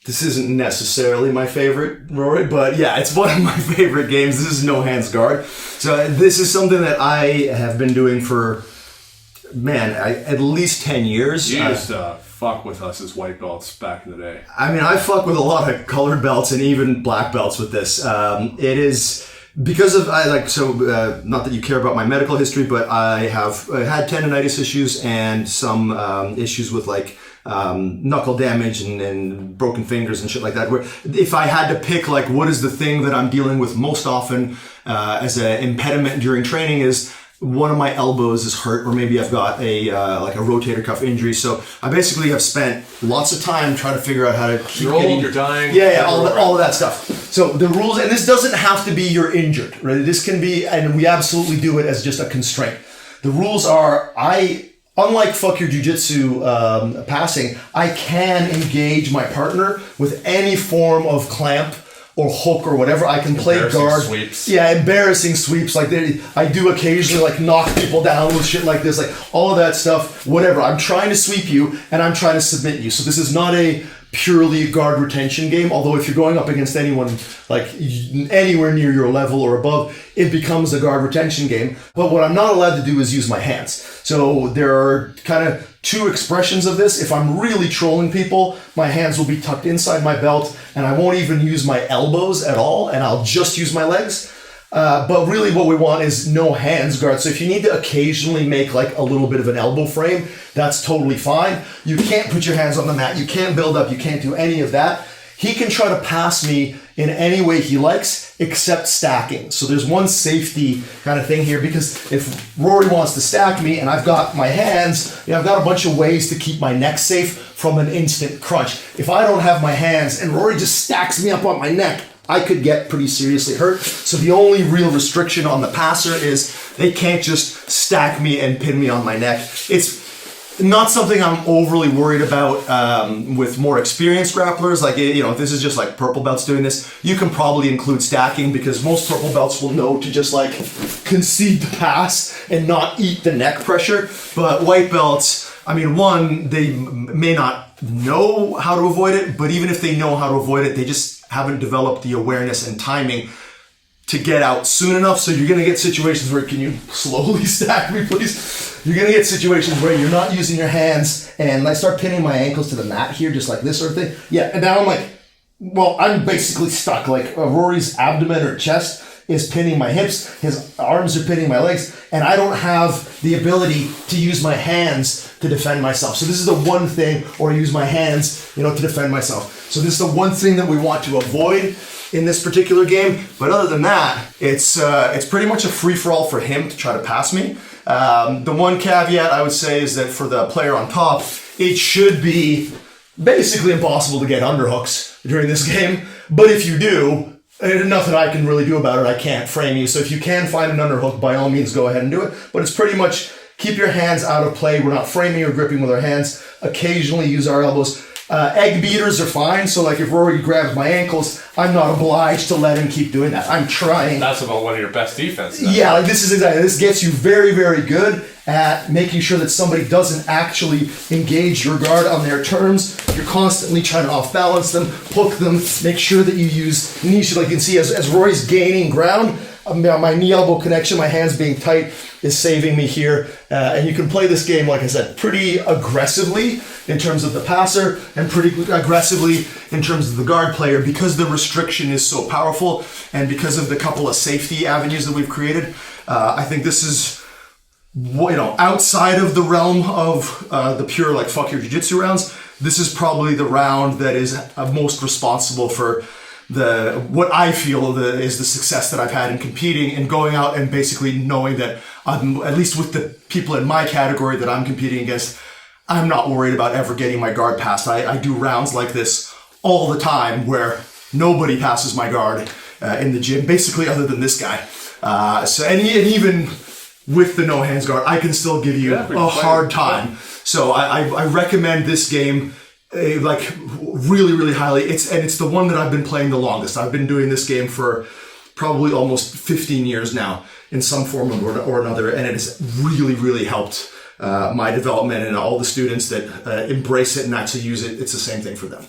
this isn't necessarily my favorite, Rory, but yeah, it's one of my favorite games. This is no hands guard. So this is something that I have been doing for, at least 10 years. You used to fuck with us as white belts back in the day. I mean, I fuck with a lot of colored belts and even black belts with this. It is because of, not that you care about my medical history, but I have had tendonitis issues and some issues with knuckle damage and broken fingers and shit like that, where if I had to pick what is the thing that I'm dealing with most often as an impediment during training, is one of my elbows is hurt, or maybe I've got a rotator cuff injury. So I basically have spent lots of time trying to figure out how to keep getting... You're dying. Yeah, all of that stuff. So the rules, and this doesn't have to be you're injured, right? This can be, and we absolutely do it as just a constraint. The rules are, unlike fuck your jiu-jitsu passing, I can engage my partner with any form of clamp or hook or whatever. I can play guard. Sweeps. Yeah, embarrassing sweeps. I do occasionally knock people down with shit like this, all of that stuff, whatever. I'm trying to sweep you and I'm trying to submit you. So this is not a purely guard retention game, although if you're going up against anyone anywhere near your level or above, it becomes a guard retention game. But what I'm not allowed to do is use my hands. So there are kind of two expressions of this. If I'm really trolling people, my hands will be tucked inside my belt and I won't even use my elbows at all, and I'll just use my legs. But really what we want is no hands guard. So if you need to occasionally make a little bit of an elbow frame, that's totally fine. You can't put your hands on the mat. You can't build up. You can't do any of that. He can try to pass me in any way he likes except stacking. So there's one safety kind of thing here, because if Rory wants to stack me and I've got my hands, I've got a bunch of ways to keep my neck safe from an instant crunch. If I don't have my hands and Rory just stacks me up on my neck, I could get pretty seriously hurt. So the only real restriction on the passer is they can't just stack me and pin me on my neck. It's not something I'm overly worried about with more experienced grapplers. If this is just purple belts doing this, you can probably include stacking, because most purple belts will know to just concede the pass and not eat the neck pressure. But white belts, they may not know how to avoid it, but even if they know how to avoid it, they just haven't developed the awareness and timing to get out soon enough. So you're going to get situations where, can you slowly stack me, please? You're going to get situations where you're not using your hands, and I start pinning my ankles to the mat here, just like this sort of thing. Yeah, and now I'm basically stuck. Rory's abdomen or chest is pinning my hips, his arms are pinning my legs, and I don't have the ability to use my hands to defend myself. So this is the one thing, or use my hands, to defend myself. So this is the one thing that we want to avoid in this particular game. But other than that, it's pretty much a free-for-all for him to try to pass me. The one caveat I would say is that for the player on top, it should be basically impossible to get underhooks during this game. But if you do, nothing I can really do about it. I can't frame you. So if you can find an underhook, by all means, go ahead and do it. But it's pretty much keep your hands out of play. We're not framing or gripping with our hands. Occasionally use our elbows. Egg beaters are fine. So if Rory grabs my ankles, I'm not obliged to let him keep doing that. I'm trying. That's about one of your best defenses. Yeah, this gets you very, very good at making sure that somebody doesn't actually engage your guard on their terms. You're constantly trying to off-balance them, hook them, make sure that you use knees. You can see as Rory's gaining ground, my knee-elbow connection, my hands being tight, is saving me here. And you can play this game, like I said, pretty aggressively in terms of the passer and pretty aggressively in terms of the guard player, because the restriction is so powerful and because of the couple of safety avenues that we've created. I think this is, outside of the realm of the pure fuck your jiu-jitsu rounds, this is probably the round that is most responsible for what I feel is the success that I've had in competing and going out and basically knowing that I'm, at least with the people in my category that I'm competing against, I'm not worried about ever getting my guard passed. I do rounds like this all the time where nobody passes my guard in the gym, basically, other than this guy. And even with the no hands guard, I can still give you a hard time. So I recommend this game really, really highly. It's the one that I've been playing the longest. I've been doing this game for probably almost 15 years now in some form or another, and it has really, really helped my development, and all the students that embrace it and actually use it, it's the same thing for them.